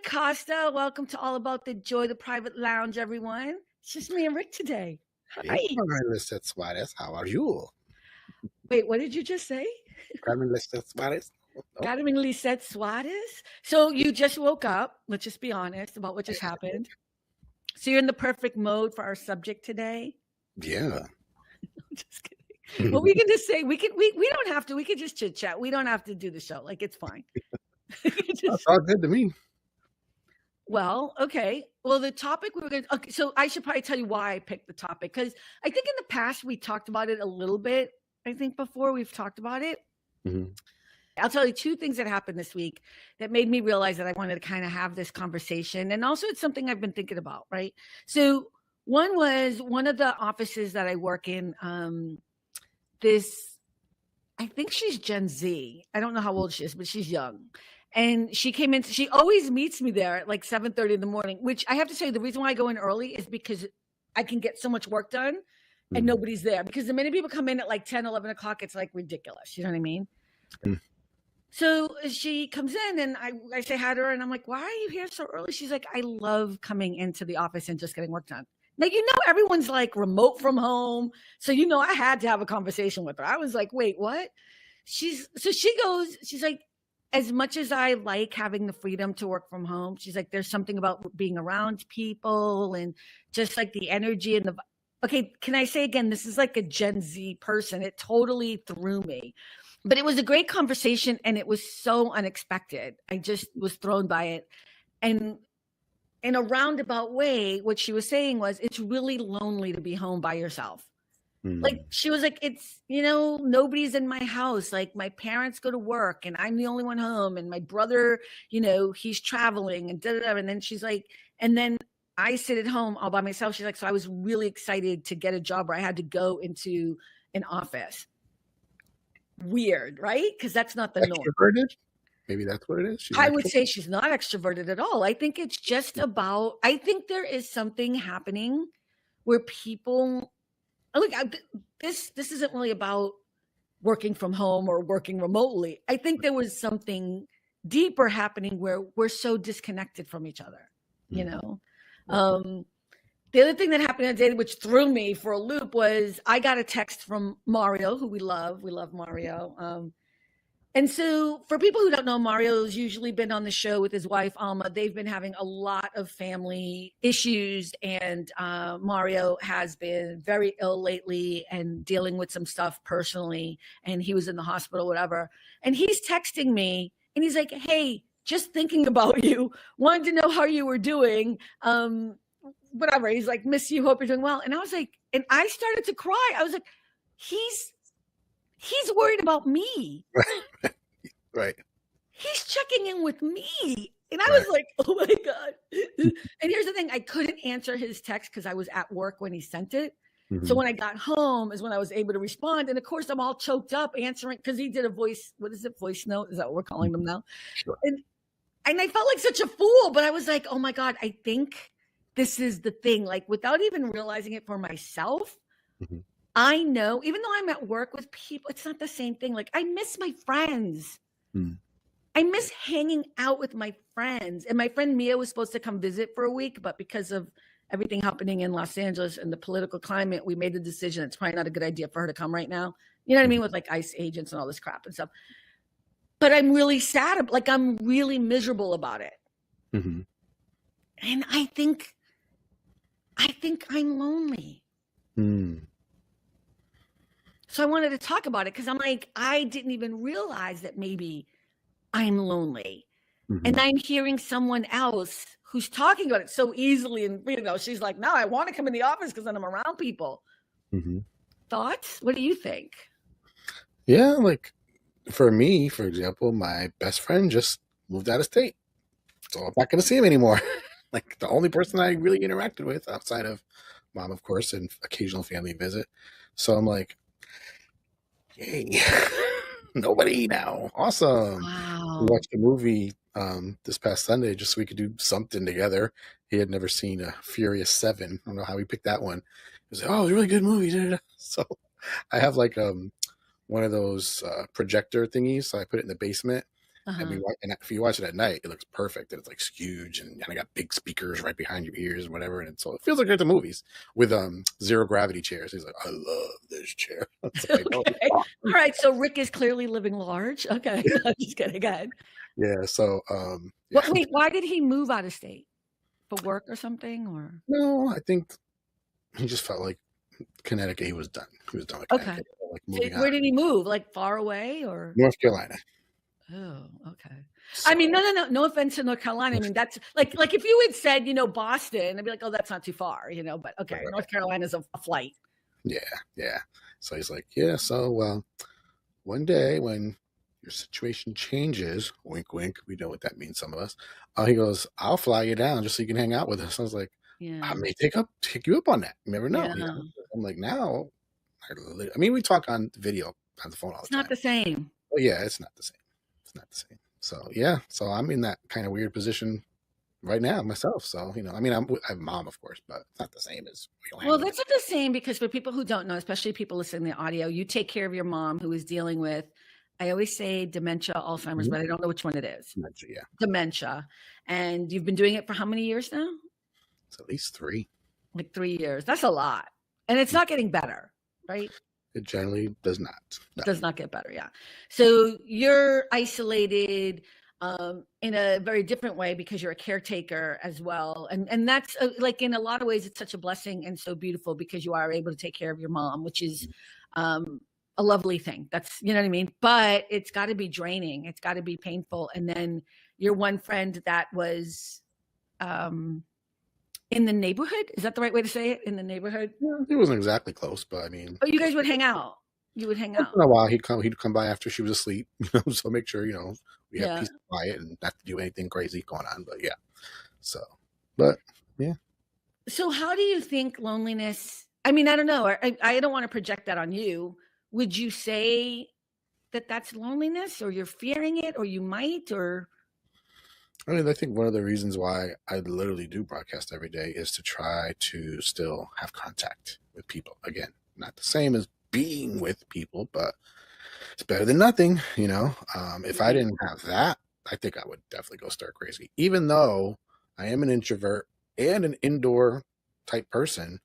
Costa. Welcome to All About the Joy, the Private Lounge, everyone. It's just me and Rick today. Hey, Hi. Carmen Lisset Suarez, how are you? Wait, what did you just say? Carmen Lisset Suarez? Oh, Carmen Lisette Suarez. So you just woke up. Let's just be honest about what just happened. So you're in the perfect mode for our subject today. yeah. I'm just kidding. Well, we can just say we don't have to. We can just chit chat. We don't have to do the show. Like it's fine. That's all good to me. Well, okay. Well, the topic we were going to, okay, so I should probably tell you why I picked the topic because I think in the past we talked about it a little bit. I think before we've talked about it. Mhm. I'll tell you two things that happened this week that made me realize that I wanted to kind of have this conversation. And also, it's something I've been thinking about, right? So, one was one of the offices that I work in, this, I think she's Gen Z. I don't know how old she is, but she's young. And she came in, she always meets me there at like 7:30 in the morning, which I have to say, the reason why I go in early is because I can get so much work done and Mhm. nobody's there. Because the minute people come in at like 10, 11 o'clock, it's like ridiculous. You know what I mean? Mm. So she comes in and I say hi to her and I'm like, why are you here so early? She's like, I love coming into the office and just getting work done. Now, everyone's like remote from home. So, I had to have a conversation with her. I was like, wait, what? She's like, as much as I like having the freedom to work from home, she's like, there's something about being around people and just like the energy and okay, can I say again, this is like a Gen Z person. It totally threw me. But it was a great conversation and it was so unexpected. I just was thrown by it. And in a roundabout way, what she was saying was it's really lonely to be home by yourself. Like Mm. she was like, it's, nobody's in my house. Like my parents go to work and I'm the only one home. And my brother, he's traveling and da da da. And then she's like, and then I sit at home all by myself. She's like, so I was really excited to get a job where I had to go into an office. Weird, right? Because that's not the norm. Extroverted? Maybe that's what it is. She's I would extroverted. say she's not extroverted at all. I think it's just about, I think there is something happening where people, look, this isn't really about working from home or working remotely. I think there was something deeper happening where we're so disconnected from each other, you know? Um, the other thing that happened that day, which threw me for a loop, was I got a text from Mario, who we love. We love Mario. And so for people who don't know, Mario's usually been on the show with his wife, Alma. They've been having a lot of family issues, and Mario has been very ill lately and dealing with some stuff personally, and he was in the hospital, whatever. And he's texting me, and he's like, hey, just thinking about you, wanted to know how you were doing. Whatever. He's like, miss you, hope you're doing well. And I was like, and I started to cry. I was like, he's worried about me. Right. He's checking in with me. And I Right. was like, oh my God. And here's the thing, I couldn't answer his text because I was at work when he sent it. So Mhm. when I got home is when I was able to respond. And of course, I'm all choked up answering because he did a voice note? Is that what we're calling them now? Sure. And I felt like such a fool, but I was like, oh my God, I think this is the thing. Like without even realizing it for myself, Mhm. I know, even though I'm at work with people, it's not the same thing. Like I miss my friends. Mm. I miss hanging out with my friends. And my friend Mia was supposed to come visit for a week, but because of everything happening in Los Angeles and the political climate, we made the decision it's probably not a good idea for her to come right now. You know what I mean? With like ICE agents and all this crap and stuff. But I'm really sad. Like I'm really miserable about it. Mhm. And I think I'm lonely. Mm. So I wanted to talk about it because I'm like, I didn't even realize that maybe I'm lonely. And Mhm. I'm hearing someone else who's talking about it so easily. And, she's like, no, I want to come in the office because then I'm around people. Mhm. Thoughts? What do you think? Yeah, like for me, for example, my best friend just moved out of state. So I'm not going to see him anymore. Like the only person I really interacted with outside of mom, of course, and occasional family visit. So I'm like, yay, nobody now. Awesome. We Wow. watched a movie this past Sunday just so we could do something together. He had never seen a Furious 7. I don't know how he picked that one. He was like, oh, it was a really good movie. So I have like one of those projector thingies. So I put it in the basement Uh-huh. And if you watch it at night, it looks perfect, and it's like huge, and I got big speakers right behind your ears and whatever, and so it feels like it's the movies with zero gravity chairs. He's like, I love this chair. It's like, oh, Okay. All right. So Rick is clearly living large. Okay. No, just kidding. Go ahead. yeah. So yeah. What, wait, why did he move out of state? For work or something? Or No, I think he just felt like Connecticut. He was done. He was done with okay. Connecticut. Like So moving where out, did he move? Like far away or? North Carolina. Oh, okay. I So mean, no. No offense to North Carolina. I mean, that's like if you had said, Boston, I'd be like, oh, that's not too far, but okay, right. North Carolina's a flight. Yeah, yeah. So he's like, yeah. So one day when your situation changes, wink, wink. We know what that means. Some of us. He goes, I'll fly you down just so you can hang out with us. I was like, Yeah. I may take you up on that. You never know. Yeah. I'm like, now, I mean, we talk on video on the phone all the It's time. not the same. Well, yeah, it's not the same. It's not the same. So yeah, so I'm in that kind of weird position right now myself. So I mean, I have a mom, of course, but it's not the same as we don't Well, hang that's not the same because for people who don't know, especially people listening to the audio, you take care of your mom who is dealing with, I always say dementia, Alzheimer's, but I don't know which one it is. Yeah, Dementia. And you've been doing it for how many years now? it's at least 3. Like 3 years. That's a lot. And it's not getting better, right? It generally does not. No. Does not get better, yeah. So you're isolated in a very different way because you're a caretaker as well. And that's like in a lot of ways, it's such a blessing and so beautiful because you are able to take care of your mom, which is a lovely thing. That's, you know what I mean? But it's got to be draining. It's got to be painful. And then your one friend that was in the neighborhood, is that the right way to say it? In the neighborhood? Yeah, it wasn't exactly close, but I mean, Oh, you guys would hang out. You would hang out. once in a while he'd come by after she was asleep, so make sure we have Yeah. peace and quiet and not to do anything crazy going on. But yeah, so but yeah. So how do you think loneliness, I mean, I don't know. I don't want to project that on you. Would you say that that's loneliness or you're fearing it or you might or? I mean, I think one of the reasons why I literally do broadcast every day is to try to still have contact with people. Again, not the same as being with people, but it's better than nothing, If I didn't have that, I think I would definitely go stir crazy. Even though I am an introvert and an indoor type person,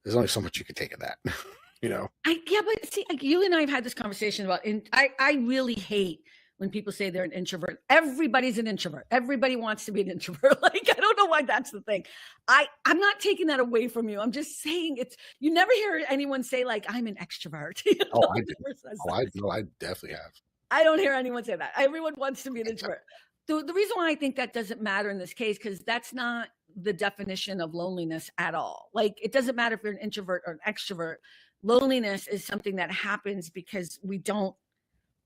there's only so much you can take of that, Yeah, but see, like you and I have had this conversation about, and I really hate when people say they're an introvert. Everybody's an introvert. Everybody wants to be an introvert. Like, I don't know why that's the thing. I'm not taking that away from you. I'm just saying you never hear anyone say like, I'm an extrovert. Oh, I do. I definitely have. I don't hear anyone say that. Everyone wants to be an introvert. The reason why I think that doesn't matter in this case, because that's not the definition of loneliness at all. Like, it doesn't matter if you're an introvert or an extrovert. Loneliness is something that happens because we don't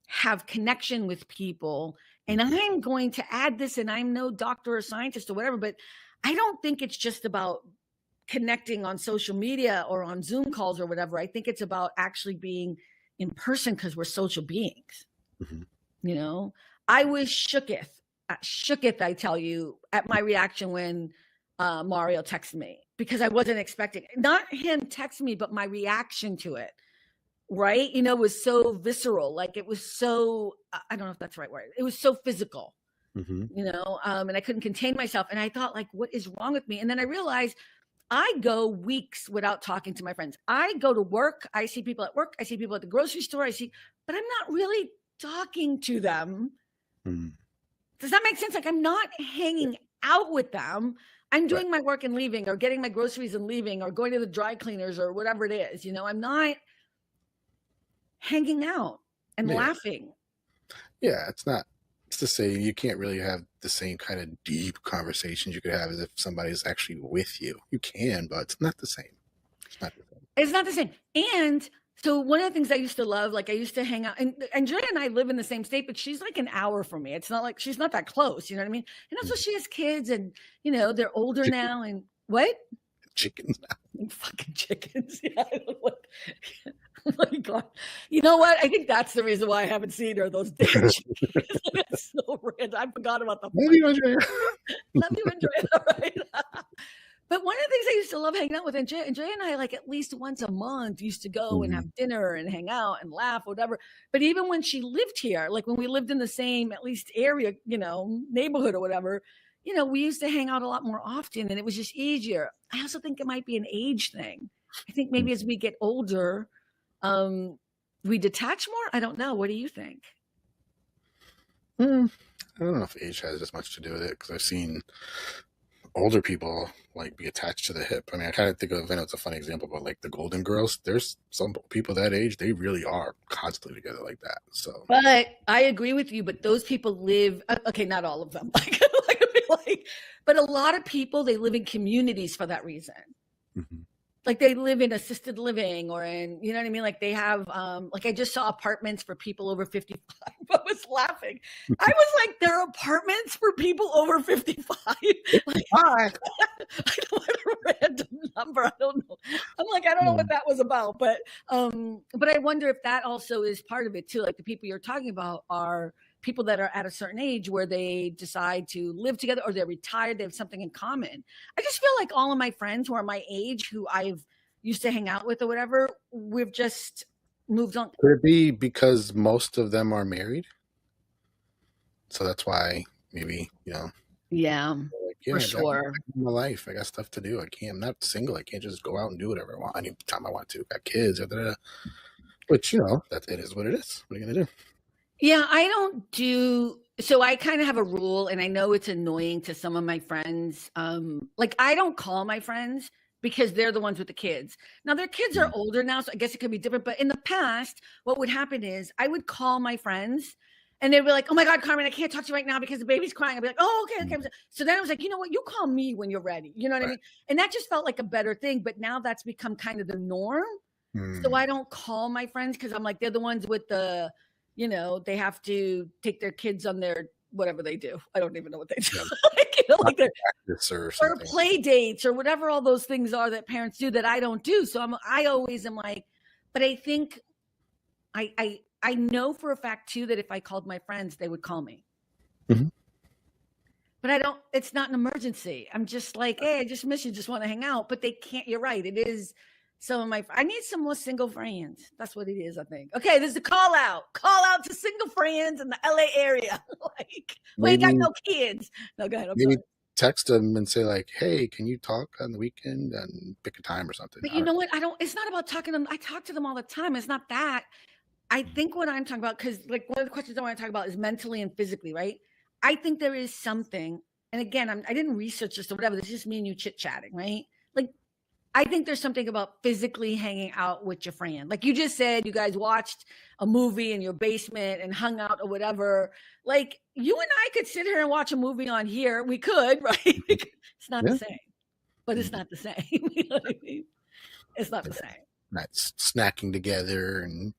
have connection with people. And I'm going to add this, and I'm no doctor or scientist or whatever, but I don't think it's just about connecting on social media or on Zoom calls or whatever. I think it's about actually being in person because we're social beings. Mm-hmm. I was shooketh, I tell you, at my reaction when Mario texted me, because I wasn't expecting, not him text me, but my reaction to it. Right. Was so visceral. Like it was so, I don't know if that's the right word. It was so physical, Mm-hmm. And I couldn't contain myself. And I thought like, what is wrong with me? And then I realized I go weeks without talking to my friends. I go to work. I see people at work. I see people at the grocery store. But I'm not really talking to them. Mm-hmm. Does that make sense? Like I'm not hanging out with them. I'm doing my work and leaving, or getting my groceries and leaving, or going to the dry cleaners or whatever it is. I'm not hanging out and laughing. Yeah, it's to say you can't really have the same kind of deep conversations you could have as if somebody's actually with you. You can, but it's not the same. It's not the same. And so one of the things I used to love, like I used to hang out, and Julia and I live in the same state, but she's like an hour from me. It's not like she's not that close. You know what I mean? And also she has kids and, they're older now. And what? Chickens now. Fucking chickens. Yeah, I don't know what. Oh my God. You know what? I think that's the reason why I haven't seen her, those damn chickens. It's so random. I forgot about the Love you, Andrea. Love you, Andrea. All right. But one of the things I used to love hanging out with Andrea and I, like at least once a month, used to go and Mhm. have dinner and hang out and laugh, whatever. But even when she lived here, like when we lived in the same, at least area, neighborhood or whatever, we used to hang out a lot more often and it was just easier. I also think it might be an age thing. I think maybe as we get older, um, we detach more. I don't know. What do you think? Mm, I don't know if age has as much to do with it because I've seen older people like be attached to the hip. I mean, I kind of think of, I know it's a funny example, but like the Golden Girls, there's some people that age, they really are constantly together like that. So, But I agree with you. But those people live, okay, not all of them, but a lot of people, they live in communities for that reason. mhm. Like they live in assisted living or in, you know what I mean? Like they have, like I just saw apartments for people over 55. I was laughing. I was like, there are apartments for people over 55. Like, Hi. I don't want a random number. I don't know. I'm like, I don't know what that was about, but I wonder if that also is part of it too. Like the people you're talking about are people that are at a certain age where they decide to live together or they're retired, they have something in common. I just feel like all of my friends who are my age, who I've used to hang out with or whatever, we've just moved on. Could it be because most of them are married? So that's why maybe, Yeah, like, for yeah, I got sure. my life. I got stuff to do. I'm not single. I can't just go out and do whatever I want anytime I want to. Got kids, da, da, da. Which, that it is what it is. What are you going to do? Yeah, I don't do so I kind of have a rule and I know it's annoying to some of my friends. Like I don't call my friends because they're the ones with the kids. Now their kids are Mm, older now, so I guess it could be different. But in the past, what would happen is I would call my friends and they'd be like, "Oh my God, Carmen, I can't talk to you right now because the baby's crying." I'd be like, "Oh, okay, mm, okay." So then I was like, you know what? You call me when you're ready. You know what I right. mean? And that just felt like a better thing. But now that's become kind of the norm. So Mm, I don't call my friends because I'm like, they're the ones with the, they have to take their kids on their whatever they do. I don't even know what they do. yeah, Like their practice or or something. play dates or whatever all those things are that parents do that I don't do. So I always am like, but I think I know for a fact too that if I called my friends, they would call me. Mhm. But I don't, it's not an emergency. I'm just like, hey, I just miss you, just want to hang out. But they can't, you're right. It is some of my, I need some more single friends. That's what it is, I think. Okay, there's a call out to single friends in the LA area. Like, we ain't got Maybe no kids. No, go ahead. I'm maybe sorry. text them and say like, "Hey, can you talk on the weekend and pick a time or something?" But I you don't know what? I don't, it's not about talking to them. I talk to them all the time. It's not that. I know. think what I'm talking about, because like one of the questions I want to talk about is mentally and physically, right? I think there is something, and again, I didn't research this or whatever. This is just me and you chit chatting, right? Like I think there's something about physically hanging out with your friend. Like you just said, you guys watched a movie in your basement and hung out or whatever. Like you and I could sit here and watch a movie on here. We could, right? It's not the Yeah. same, but it's Mhm. not the same. You know what I mean? It's not Yeah. the same. Nice snacking together and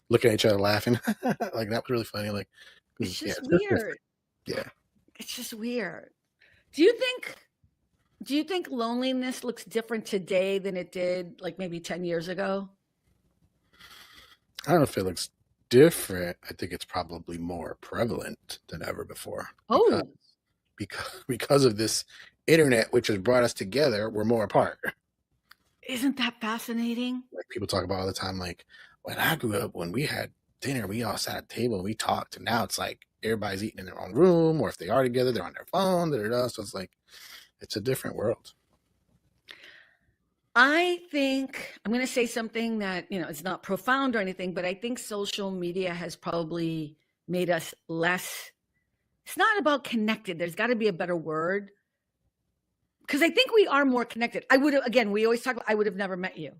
looking at each other laughing. Like that was really funny. Like, It's yeah, just it's just different. weird. Yeah. It's just weird. Do you think do you think loneliness looks different today than it did like maybe 10 years ago? I don't know if it looks different. I think it's probably more prevalent than ever before because Oh, because of this internet, which has brought us together. We're more apart. isn't that fascinating? Like people talk about all the time. Like when I grew up, when we had dinner, we all sat at the table and we talked. And now it's like everybody's eating in their own room, or if they are together, they're on their phone. Da, da, da. So it's like it's a different world. I think I'm going to say something that, it's not profound or anything, but I think social media has probably made us less. It's not about connected. There's got to be a better word because I think we are more connected. I would have, again, we always talk about, I would have never met you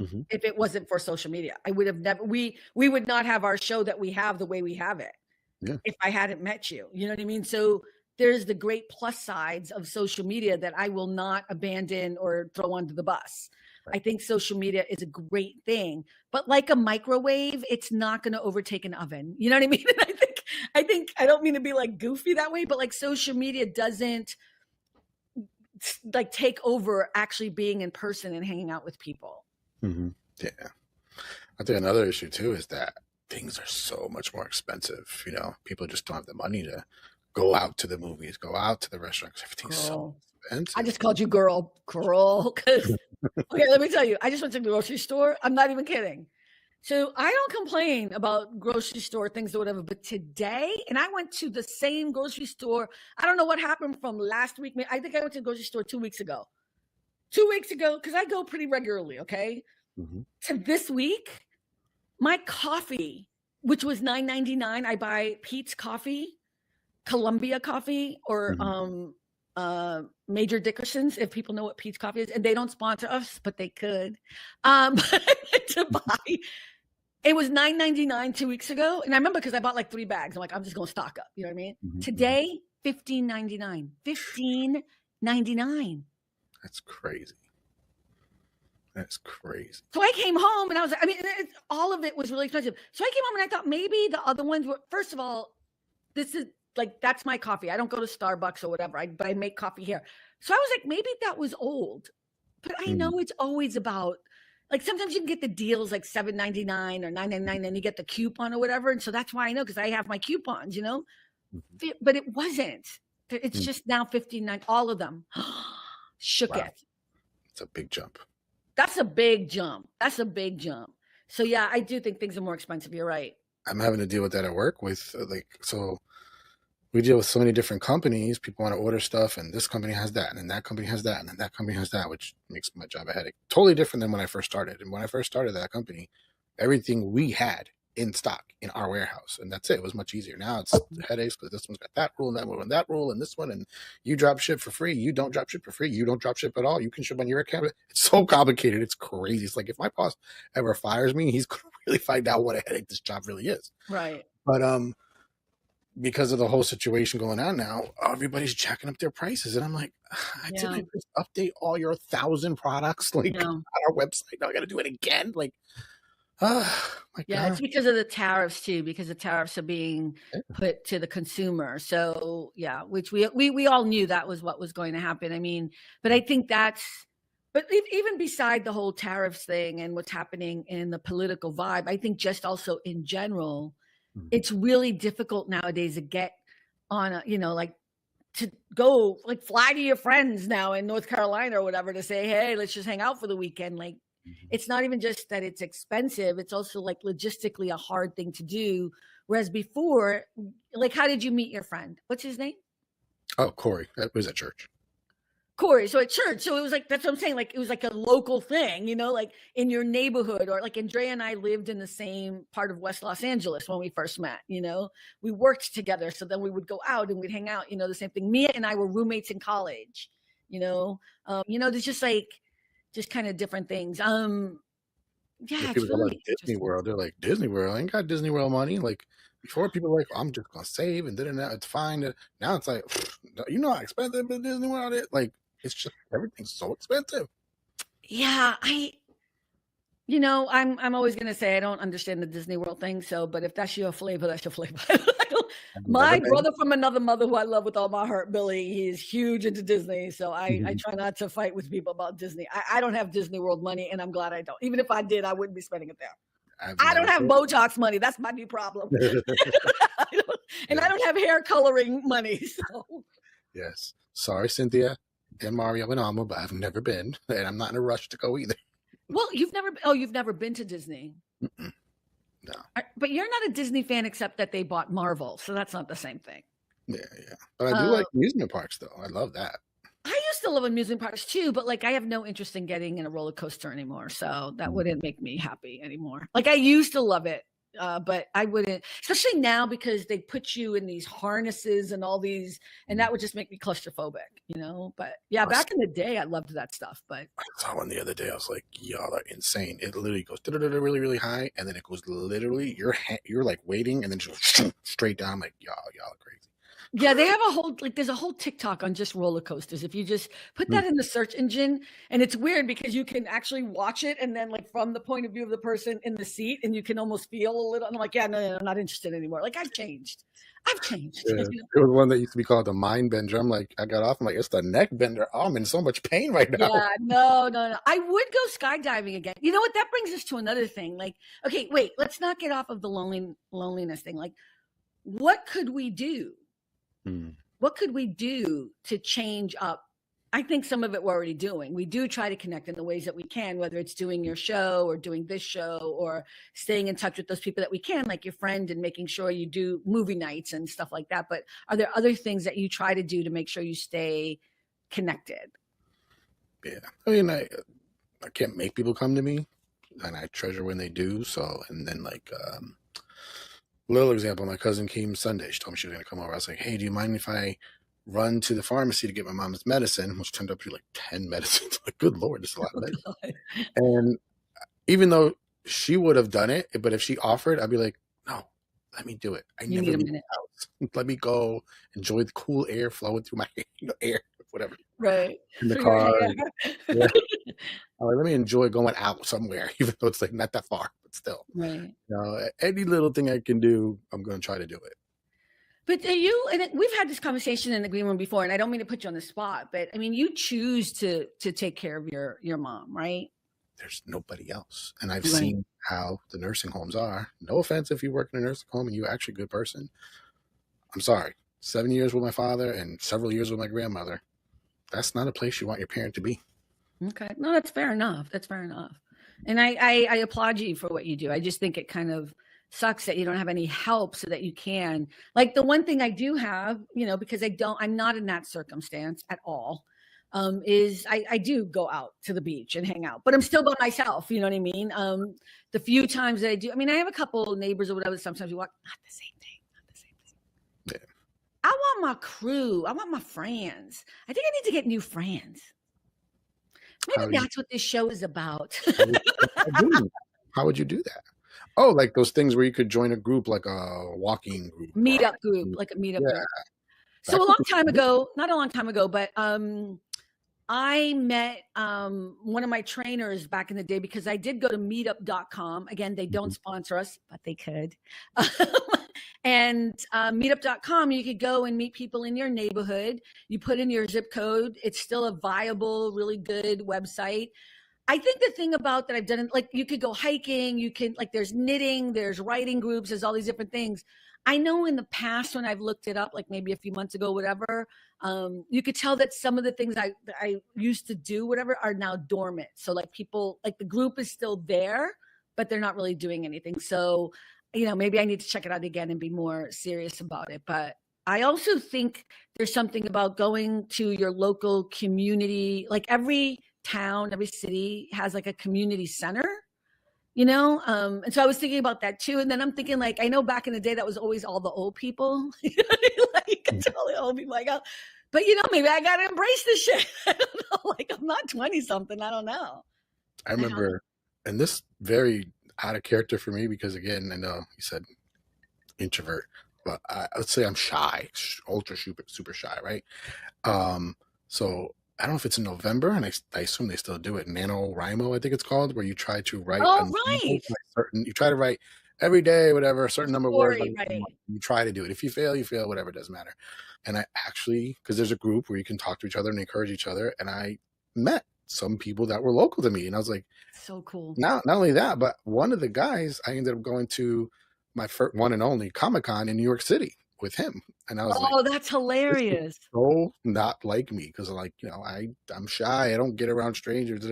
Mm-hmm. if it wasn't for social media. I would have never, we would not have our show that we have the way we have it Yeah. if I hadn't met you. You know what I mean? So there's the great plus sides of social media that I will not abandon or throw under the bus. Right. I think social media is a great thing, but like a microwave, it's not going to overtake an oven. You know what I mean? And I think I don't mean to be like goofy that way, but like social media doesn't like take over actually being in person and hanging out with people. Mm-hmm. Yeah. I think another issue too is that things are so much more expensive. People just don't have the money to go out to the movies, go out to the restaurants. Everything's so Girl, events. I just called you girl, because okay, let me tell you, I just went to the grocery store. I'm not even kidding. So I don't complain about grocery store things or whatever, but today, and I went to the same grocery store. I don't know what happened from last week. I think I went to the grocery store 2 weeks ago. 2 weeks ago, because I go pretty regularly, okay? Mm-hmm. To this week, my coffee, which was $9.99, I buy Pete's Coffee, Columbia Coffee, or Major Dickerson's, if people know what Pete's Coffee is, and they don't sponsor us, but they could. To buy, it was $9.99 2 weeks ago, and I remember because I bought like 3 bags. I'm like, I'm just going to stock up. You know what I mean? Mm-hmm. Today, $15.99. $15.99. That's crazy. That's crazy. So I came home and I was like, I mean, all of it was really expensive. So I came home and I thought maybe the other ones were, first of all, this is like, that's my coffee. I don't go to Starbucks or whatever, but I make coffee here. So I was like, maybe that was old. But I know it's always about, like, sometimes you can get the deals like $7.99 or $9.99, and you get the coupon or whatever. And so that's why I know, because I have my coupons, you know? Mm-hmm. But it wasn't. It's just now $15.99, all of them. Shook it. It's a big jump. That's a big jump. That's a big jump. So yeah, I do think things are more expensive. You're right. I'm having to deal with that at work with so we deal with so many different companies. People want to order stuff, and this company has that, and then that company has that, and then that company has that, which makes my job a headache. Totally different than when I first started. And when I first started that company, everything we had in stock in our warehouse, and that's it. It was much easier. Now it's headaches because this one's got that rule and that one and that rule and this one, and you drop ship for free, you don't drop ship for free, you don't drop ship at all, you can ship on your account. It's so complicated. It's crazy. It's like if my boss ever fires me, he's gonna really find out what a headache this job really is. Right. But because of the whole situation going on now, everybody's jacking up their prices, and I'm like, didn't I just update all your 1,000 products on our website? Now I got to do it again. Like, my God. It's because of the tariffs too, because the tariffs are being put to the consumer. So yeah, which we all knew that was what was going to happen. I mean, but I think but even beside the whole tariffs thing and what's happening in the political vibe, I think just also in general, it's really difficult nowadays to get on to go fly to your friends now in North Carolina or whatever to say, hey, let's just hang out for the weekend. Like, it's not even just that it's expensive. It's also like logistically a hard thing to do. Whereas before, like, how did you meet your friend? What's his name? Oh, Corey. That was at church. Corey. So at church. So it was like, that's what I'm saying. Like, it was like a local thing, like in your neighborhood, or like Andrea and I lived in the same part of West Los Angeles when we first met, we worked together. So then we would go out and we'd hang out, the same thing. Mia and I were roommates in college, there's just kind of different things. People it's really like Disney World. They're like, Disney World? I ain't got Disney World money. Like, before, people were like, I'm just gonna save, and then it's fine. Now it's like, how expensive Disney World is? Like, it's just everything's so expensive. Yeah, I'm always gonna say I don't understand the Disney World thing. So, but if that's your flavor, that's your flavor. My brother from another mother, who I love with all my heart, Billy, he's huge into Disney. So I try not to fight with people about Disney. I don't have Disney World money, and I'm glad I don't. Even if I did, I wouldn't be spending it there. I don't have Botox money. That's my new problem. I don't have hair coloring money. So. Yes. Sorry, Cynthia and Mario and Alma, but I've never been, and I'm not in a rush to go either. Well, you've never been to Disney. Mm-mm. No. But you're not a Disney fan, except that they bought Marvel, so that's not the same thing. Yeah. But I do like amusement parks, though. I love that. I used to love amusement parks too, but I have no interest in getting in a roller coaster anymore, so that wouldn't make me happy anymore. Like, I used to love it, but I wouldn't, especially now, because they put you in these harnesses and all these, and that would just make me claustrophobic, But yeah, back in the day, I loved that stuff. But I saw one the other day. I was like, y'all are insane. It literally goes really, really high, and then it goes literally, you're like waiting, and then just straight down. I'm like, y'all are crazy. Yeah, they have there's a whole TikTok on just roller coasters. If you just put that in the search engine, and it's weird because you can actually watch it, and then from the point of view of the person in the seat, and you can almost feel a little, and I'm like, yeah, no, I'm not interested anymore. Like, I've changed. Yeah. There was one that used to be called the mind bender. I'm like, I got off. I'm like, it's the neck bender. Oh, I'm in so much pain right now. Yeah, no. I would go skydiving again. You know what? That brings us to another thing. Like, okay, wait, let's not get off of the loneliness thing. Like, what could we do? What could we do to change up I think some of it we're already doing. We do try to connect in the ways that we can, whether it's doing your show or doing this show or staying in touch with those people that we can, like your friend, and making sure you do movie nights and stuff like that. But are there other things that you try to do to make sure you stay connected? Yeah. I mean, I can't make people come to me, and I treasure when they do. So, and then like, little example, my cousin came Sunday. She told me she was going to come over. I was like, hey, do you mind if I run to the pharmacy to get my mom's medicine, which turned up to be like 10 medicines. Like, good Lord, there's a lot of medicine. God. And even though she would have done it, but if she offered, I'd be like, no, let me do it. I You never need a leave minute. the house. Let me go enjoy the cool air flowing through my air, whatever, Right. in the Through your car. hair. Yeah. I'm like, let me enjoy going out somewhere, even though it's like not that far, but still. Right. You know, any little thing I can do, I'm going to try to do it. But we've had this conversation in the green room before, and I don't mean to put you on the spot, but I mean, you choose to take care of your mom, right? There's nobody else. And I've Right. seen how the nursing homes are. No offense if you work in a nursing home and you're actually a good person. I'm sorry. 7 years with my father and several years with my grandmother. That's not a place you want your parent to be. Okay. No, that's fair enough. That's fair enough. And I applaud you for what you do. I just think it kind of sucks that you don't have any help so that you can. Like the one thing I do have, because I'm not in that circumstance at all, is I do go out to the beach and hang out, but I'm still by myself. You know what I mean? The few times that I do, I mean, I have a couple of neighbors or whatever. Sometimes we walk, not the same thing, not the same thing. Yeah. I want my crew. I want my friends. I think I need to get new friends. Maybe that's what this show is about. How would you do that? Oh, like those things where you could join a group, like a walking group. Meetup group, like a meetup Yeah. group. So a long time ago, not a long time ago, but I met one of my trainers back in the day because I did go to meetup.com. Again, they don't sponsor us, but they could. And meetup.com, you could go and meet people in your neighborhood. You put in your zip code. It's still a viable, really good website. I think the thing about that I've done, like you could go hiking, you can like there's knitting, there's writing groups, there's all these different things. I know in the past when I've looked it up, like maybe a few months ago, whatever, you could tell that some of the things I used to do, whatever, are now dormant. So like people, like the group is still there, but they're not really doing anything. So, maybe I need to check it out again and be more serious about it. But I also think there's something about going to your local community, like every town, every city has like a community center, and so I was thinking about that too. And then I'm thinking, like, I know back in the day that was always all the old people, like all the old people, like, oh, but maybe I gotta embrace this shit. I don't know, like I'm not 20 something. I don't know. I remember, and this very out of character for me because again, I know you said introvert, but I would say I'm shy, ultra super shy, right? So I don't know if it's in November, and I assume they still do it. NaNoWriMo, I think it's called, where you try to write. Oh, right. You try to write every day, whatever, a certain number of words. Right. You try to do it. If you fail, whatever, it doesn't matter. And I actually, because there's a group where you can talk to each other and encourage each other, and I met some people that were local to me, and I was like, so cool. Not only that, but one of the guys, I ended up going to my first one and only Comic-Con in New York City with him. And I was like, oh, that's hilarious. So not like me because I'm shy. I don't get around strangers.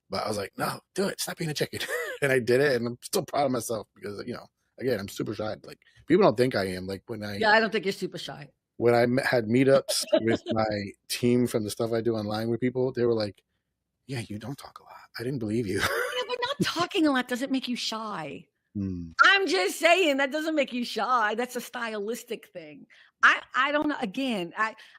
But I was like, no, do it. Stop being a chicken. And I did it. And I'm still proud of myself because, again, I'm super shy. Like people don't think I am. Like I don't think you're super shy. When I had meetups with my team from the stuff I do online with people, they were like, yeah, you don't talk a lot. I didn't believe you. Yeah, but not talking a lot doesn't make you shy. I'm just saying that doesn't make you shy. That's a stylistic thing. I don't know. Again,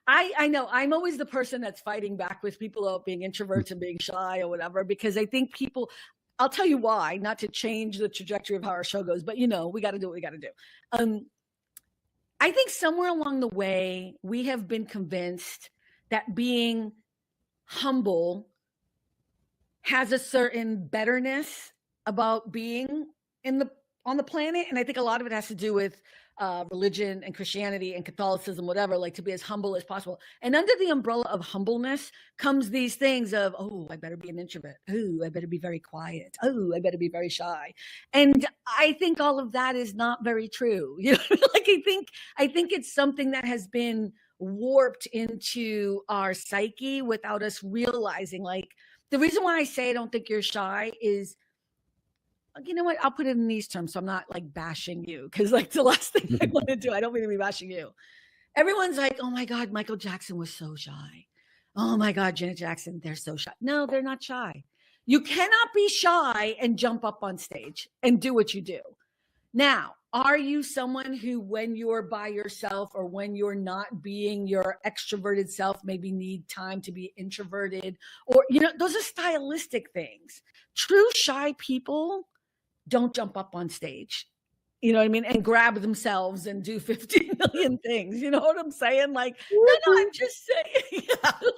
I know I'm always the person that's fighting back with people about being introverts and being shy or whatever, because I think people, I'll tell you why, not to change the trajectory of how our show goes, but we got to do what we got to do. I think somewhere along the way, we have been convinced that being humble has a certain betterness about being on the planet. And I think a lot of it has to do with religion and Christianity and Catholicism, whatever, like to be as humble as possible. And under the umbrella of humbleness comes these things of, oh, I better be an introvert. Oh, I better be very quiet. Oh, I better be very shy. And I think all of that is not very true. Like I think it's something that has been warped into our psyche without us realizing. Like, the reason why I say I don't think you're shy is, you know what? I'll put it in these terms so I'm not like bashing you, because like the last thing I want to do, I don't mean to be bashing you. Everyone's like, oh my God, Michael Jackson was so shy. Oh my God, Janet Jackson, they're so shy. No, they're not shy. You cannot be shy and jump up on stage and do what you do. Now, are you someone who, when you're by yourself or when you're not being your extroverted self, maybe need time to be introverted? Or, those are stylistic things. True shy people don't jump up on stage, you know what I mean, and grab themselves and do 15 million things. You know what I'm saying? Like, no, I'm just saying,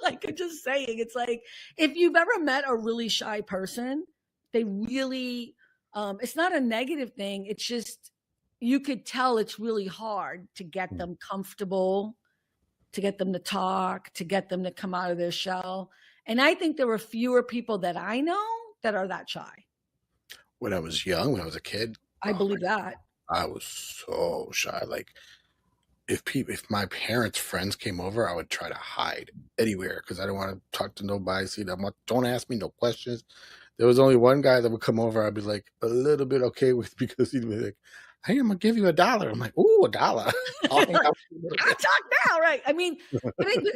like, I'm just saying, it's like, if you've ever met a really shy person, they really, it's not a negative thing. It's just, you could tell it's really hard to get them comfortable, to get them to talk, to get them to come out of their shell. And I think there are fewer people that I know that are that shy. When I was young, when I was a kid, I believe that. I was so shy. Like, if my parents' friends came over, I would try to hide anywhere because I don't want to talk to nobody. See them, don't ask me no questions. There was only one guy that would come over. I'd be like a little bit okay with, because he'd be like, "Hey, I'm gonna give you $1." I'm like, "Ooh, $1." I'll talk now, right? I mean,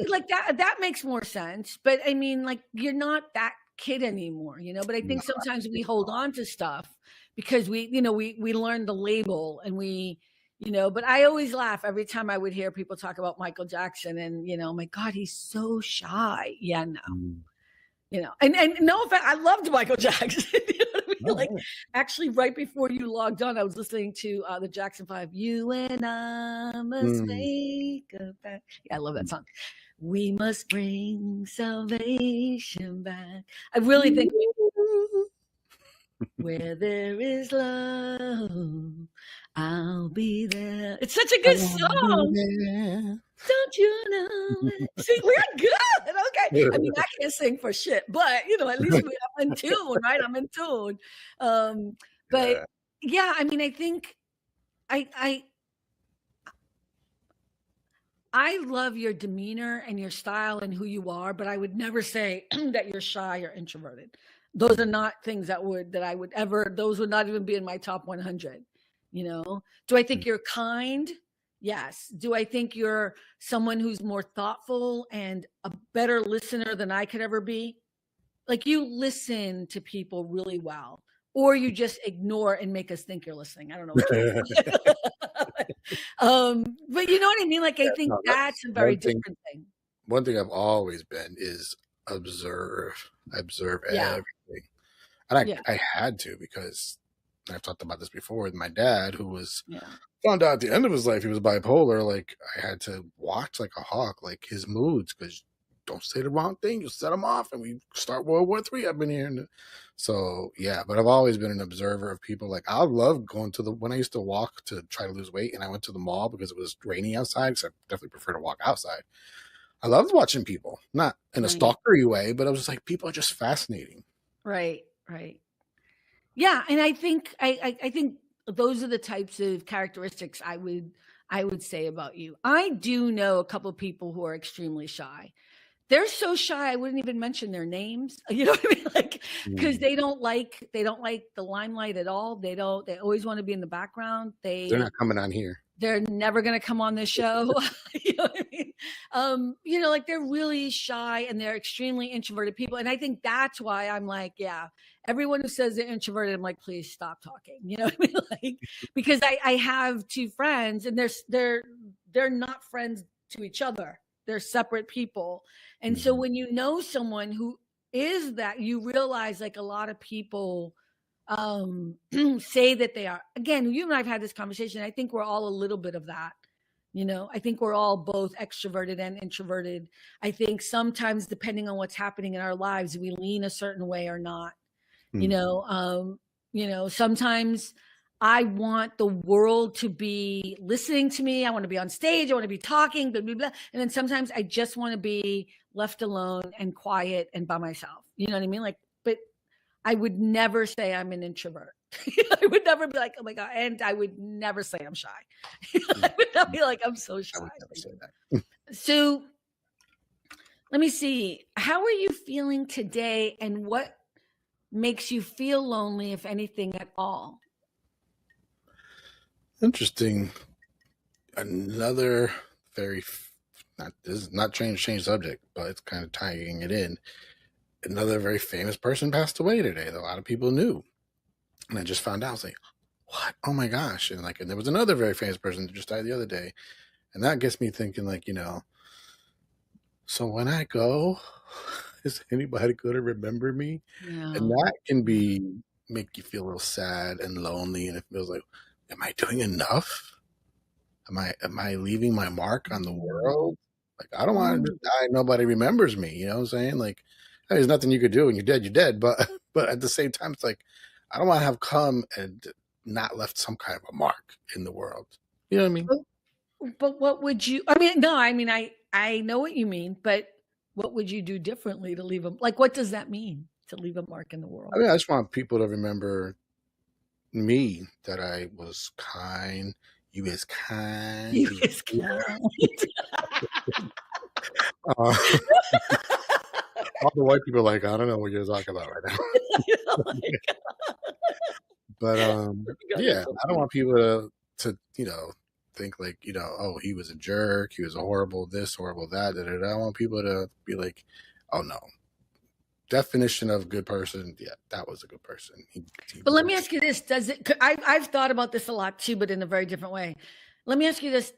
like that makes more sense. But I mean, like, you're not that kid anymore, But I think sometimes we hold on to stuff because we learn the label, and but I always laugh every time I would hear people talk about Michael Jackson, and oh my God, he's so shy. Yeah, no. And no offense, I loved Michael Jackson. You know what I mean? Like, actually, right before you logged on, I was listening to the Jackson 5. You and I must make a pact. Yeah, I love that song. We must bring salvation back. I really think where there is love, I'll be there. It's such a good song. Don't you know it? See, we're good. Okay. I mean, I can't sing for shit, but at least I'm in tune, right? I'm in tune. But yeah, I mean, I think I love your demeanor and your style and who you are, but I would never say that you're shy or introverted. Those are not things that I would ever, those would not even be in my top 100. Do I think you're kind? Yes. Do I think you're someone who's more thoughtful and a better listener than I could ever be? Like, you listen to people really well, or you just ignore and make us think you're listening. I don't know what but you know what I mean? Like, I think that's a very different thing. One thing I've always been is observe everything. And I had to, because I've talked about this before with my dad, who was found out at the end of his life he was bipolar. Like, I had to watch like a hawk, like his moods, because don't say the wrong thing, you'll set him off, and we start World War III. I've been hearing it. So yeah, but I've always been an observer of people. Like, I love going to when I used to walk to try to lose weight, and I went to the mall because it was rainy outside, because I definitely prefer to walk outside. I loved watching people, not in a stalkery way, but I was just like, people are just fascinating. Right. Yeah, and I think I think those are the types of characteristics I would say about you. I do know a couple of people who are extremely shy. They're so shy I wouldn't even mention their names. You know what I mean? Like, because they don't like the limelight at all. They always want to be in the background. They're not coming on here. They're never going to come on this show. You know what I mean? Like, they're really shy and they're extremely introverted people. And I think that's why I'm like, yeah, everyone who says they're introverted, I'm like, please stop talking. You know what I mean? Like, because I have two friends, and they're not friends to each other. They're separate people. And so when you know someone who is that, you realize, like, a lot of people say that they are. Again, you and I've had this conversation. I think we're all a little bit of that. I think we're all both extroverted and introverted. I think sometimes, depending on what's happening in our lives, we lean a certain way or not. Sometimes I want the world to be listening to me. I want to be on stage. I want to be talking, blah, blah, blah. And then sometimes I just want to be left alone and quiet and by myself. You know what I mean? Like, but I would never say I'm an introvert. I would never be like, oh my God. And I would never say I'm shy. I would not be like, I'm so shy. I would never say that. So let me see. How are you feeling today, and what makes you feel lonely, if anything at all? Interesting. Another very not this is not change subject, but it's kind of tying it in. Another very famous person passed away today that a lot of people knew, and I just found out. I was like, "What? Oh my gosh!" And there was another very famous person that just died the other day, and that gets me thinking, like, so when I go, is anybody going to remember me? And Yeah. that can be make you feel real sad and lonely, and it feels like, am I doing enough? Am I leaving my mark on the Mm. world? Like, I don't want to Mm. just die and nobody remembers me. You know what I'm saying? Like, hey, there's nothing you could do, and you're dead. You're dead. But but at the same time, it's like I don't want to have come and not left some kind of a mark in the world. You know what I mean? But what would you I mean, no, I mean, I know what you mean, but what would you do differently to leave a like, what does that mean to leave a mark in the I world? mean, I just want people to remember me, that I was kind. You is kind. You You, is kind. uh, all the white people are like, I don't know what you're talking about right now. Like, But God, yeah, that's so I don't funny. want people to think like, oh, he was a jerk, he was a horrible this, horrible that. Da, da, da. I want people to be like, oh no, definition of good person. Yeah, that was a good person. He But let me moved. ask you this, does it I've thought about this a lot too, but in a very different way. Let me ask you this,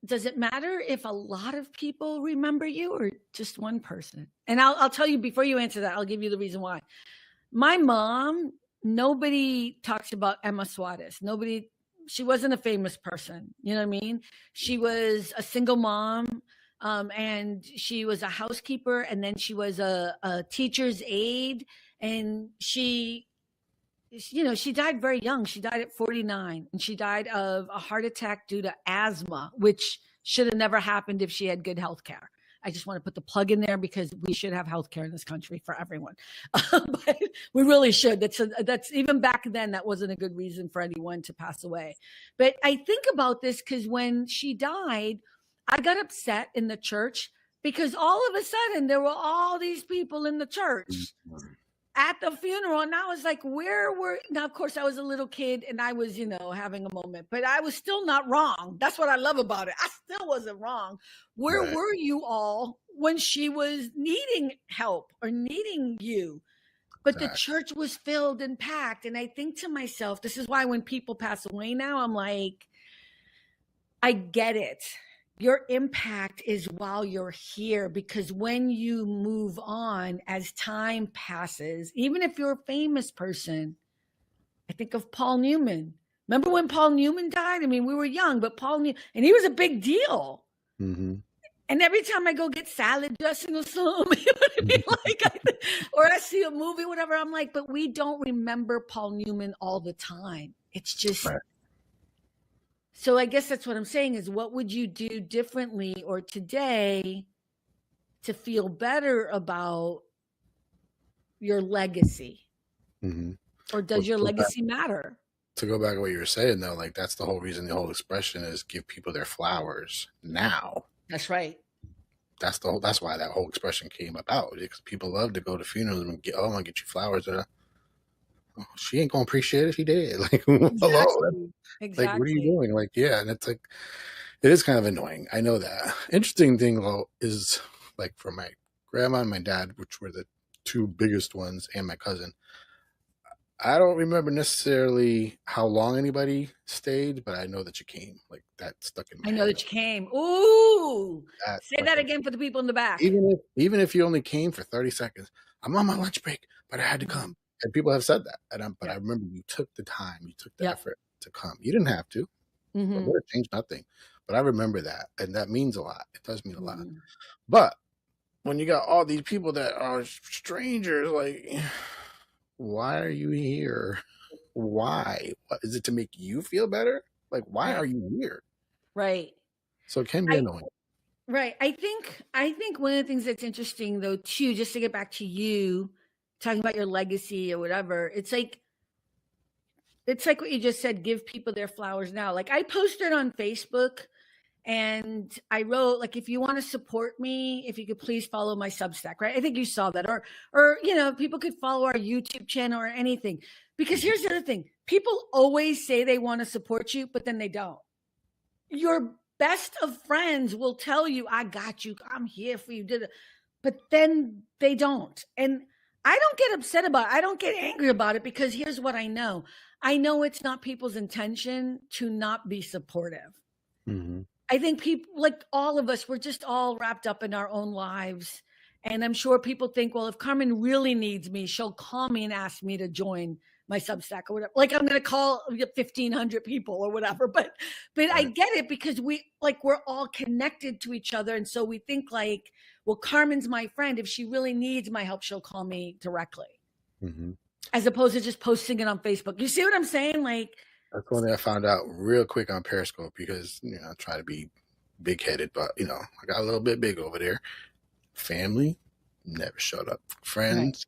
does it matter if a lot of people remember you or just one person? And I'll tell you before you answer that, I'll give you the reason why. My mom, nobody talks about Emma Suarez. Nobody, she wasn't a famous person. You know what I mean? She was a single mom, and she was a housekeeper, and then she was a teacher's aide. And she died very young. She died at 49, and she died of a heart attack due to asthma, which should have never happened if she had good health care. I just want to put the plug in there because we should have health care in this country for everyone. But we really should. That's even back then, that wasn't a good reason for anyone to pass away. But I think about this because when she died, I got upset in the church because all of a sudden there were all these people in the church at the funeral, and I was like, where were now? Of course, I was a little kid and I was, having a moment, but I was still not wrong. That's what I love about it. I still wasn't wrong. Where Right. were you all when she was needing help or needing you? But the Exactly. church was filled and packed. And I think to myself, this is why when people pass away now, I'm like, I get it. Your impact is while you're here, because when you move on as time passes, even if you're a famous person, I think of Paul Newman. Remember when Paul Newman died? I mean, we were young, but Paul Newman, and he was a big deal. Mm-hmm. And every time I go get salad dressing or something, you know what I mean? Like, or I see a movie, whatever, I'm like, but we don't remember Paul Newman all the time. It's just, Right. so I guess that's what I'm saying is, what would you do differently or today to feel better about your legacy? Mm-hmm. Or Well, does your legacy matter? to go back to what you were saying though, like that's the whole reason the whole expression is give people their flowers now. That's right. That's why that whole expression came about, because people love to go to funerals and get, oh, I'm gonna get you flowers. Oh, she ain't gonna appreciate it if she did. Like, hello, Exactly. like, what are you Exactly. doing? Like, yeah, and it's like it is kind of annoying. I know that. Interesting thing though is, like, for my grandma and my dad, which were the two biggest ones, and my cousin. I don't remember necessarily how long anybody stayed, but I know that you came. Like, that stuck in my I know head. that you came. Ooh. That Say stuck that in again for the people in the back. even if you only came for 30 seconds. I'm on my lunch break, but I had to Mhm. come. And people have said that. But I Yep. remember you took the time, you took the Yep. effort to come. You didn't have to. It Hmm. would have changed nothing. But I remember that, and that means a lot. It does mean a lot. Hmm. But when you got all these people that are strangers, like, why are you here? Why? What, is it to make you feel better? Like, why Right. are you here? Right. So it can be I annoying. right. I think one of the things that's interesting though too, just to get back to you talking about your legacy or whatever, it's like what you just said, give people their flowers now. Like I posted on Facebook, and I wrote, like, if you want to support me, if you could please follow my Substack, right? I think you saw that. Or, people could follow our YouTube channel or anything. Because here's the other thing. People always say they want to support you, but then they don't. Your best of friends will tell you, I got you. I'm here for you. But then they don't. And I don't get upset about it. I don't get angry about it, because here's what I know. I know it's not people's intention to not be supportive. Mm-hmm. I think people, like all of us, we're just all wrapped up in our own lives. And I'm sure people think, well, if Carmen really needs me, she'll call me and ask me to join my Substack or whatever. Like, I'm going to call 1,500 people or whatever. But Right. I get it, because we're all connected to each other. And so we think like, well, Carmen's my friend. If she really needs my help, she'll call me directly. Mm-hmm. As opposed to just posting it on Facebook. You see what I'm saying? Like, That's one thing I found out real quick on Periscope, because I try to be big headed, but I got a little bit big over there. Family never showed up. Friends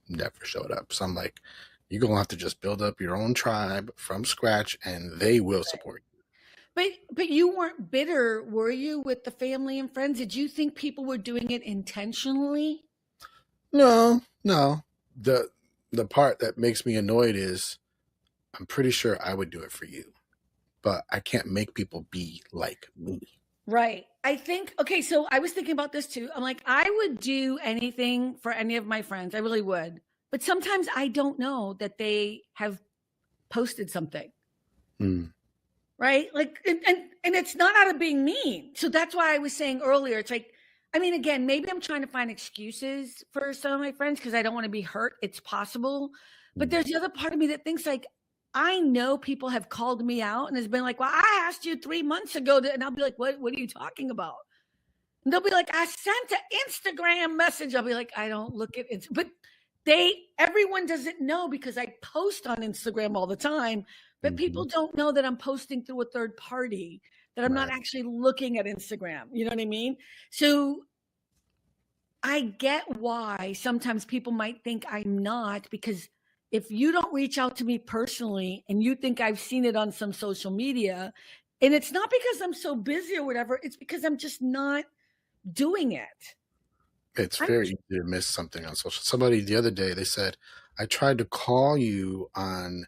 never showed up. So I'm like, you're gonna have to just build up your own tribe from scratch, and they will support you. But you weren't bitter, were you, with the family and friends? Did you think people were doing it intentionally? No. The part that makes me annoyed is, I'm pretty sure I would do it for you, but I can't make people be like me. Right. I think, okay, so I was thinking about this too. I'm like, I would do anything for any of my friends. I really would. But sometimes I don't know that they have posted something. Mm. Right. Like, and it's not out of being mean. So that's why I was saying earlier, it's like, I mean, again, maybe I'm trying to find excuses for some of my friends because I don't want to be hurt. It's possible. But there's the other part of me that thinks like, I know people have called me out and has been like, well, I asked you 3 months ago. And I'll be like, what are you talking about? And they'll be like, I sent an Instagram message. I'll be like, I don't look at it. But everyone doesn't know because I post on Instagram all the time. But people don't know that I'm posting through a third party, that I'm not actually looking at Instagram. You know what I mean? So I get why sometimes people might think I'm not, because if you don't reach out to me personally and you think I've seen it on some social media, and it's not because I'm so busy or whatever, it's because I'm just not doing it. It's very easy to miss something on social. Somebody the other day, they said, I tried to call you on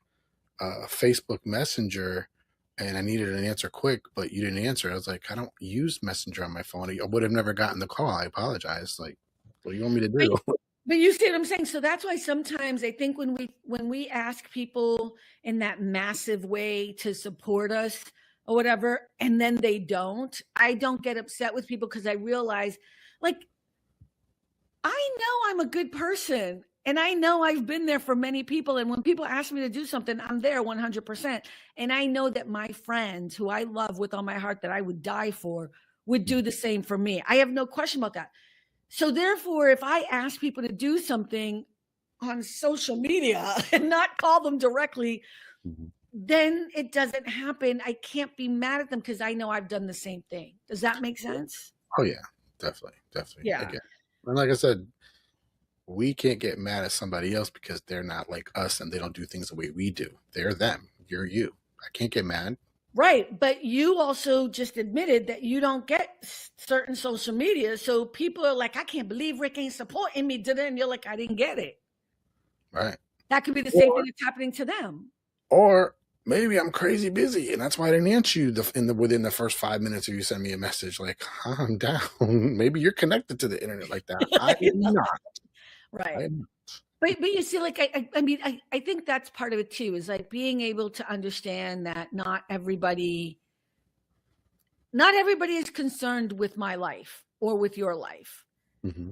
Facebook Messenger and I needed an answer quick, but you didn't answer. I was like, I don't use Messenger on my phone. I would have never gotten the call. I apologize. Like, what do you want me to do? But you see what I'm saying? So that's why sometimes I think when we ask people in that massive way to support us or whatever, and then they don't, I don't get upset with people, because I realize, like, I know I'm a good person. And I know I've been there for many people. And when people ask me to do something, I'm there 100%. And I know that my friends, who I love with all my heart, that I would die for, would do the same for me. I have no question about that. So therefore, if I ask people to do something on social media and not call them directly, then it doesn't happen. I can't be mad at them because I know I've done the same thing. Does that make sense? Oh, yeah, definitely. Yeah. Again. And like I said, we can't get mad at somebody else because they're not like us and they don't do things the way we do. They're them. You're you. I can't get mad. Right. But you also just admitted that you don't get certain social media. So people are like, I can't believe Rick ain't supporting me. And you're like, I didn't get it. Right. That could be the same thing that's happening to them. Or maybe I'm crazy busy and that's why I didn't answer you within the first 5 minutes of you send me a message. Like, calm down. Maybe you're connected to the internet like that. I am not. Right. But you see, like, I mean, I think that's part of it too, is like being able to understand that not everybody is concerned with my life or with your life.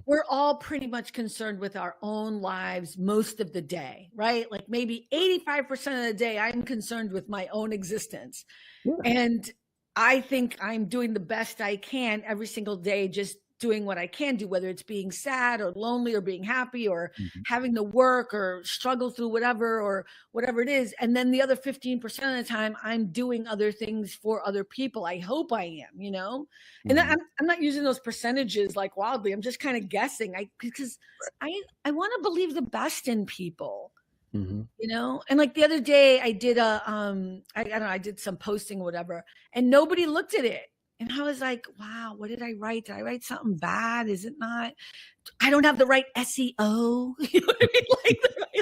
We're all pretty much concerned with our own lives most of the day, right? Like maybe 85% of the day, I'm concerned with my own existence. Yeah. And I think I'm doing the best I can every single day, just doing what I can do, whether it's being sad or lonely or being happy or having to work or struggle through whatever it is. And then the other 15% of the time, I'm doing other things for other people. I hope I am, you know? And I'm not using those percentages like wildly. I'm just kind of guessing because I want to believe the best in people. You know, and like the other day I did I did some posting or whatever, and nobody looked at it. And I was like, wow, what did I write? Did I write something bad? Is it not? I don't have the right SEO. You know what I mean?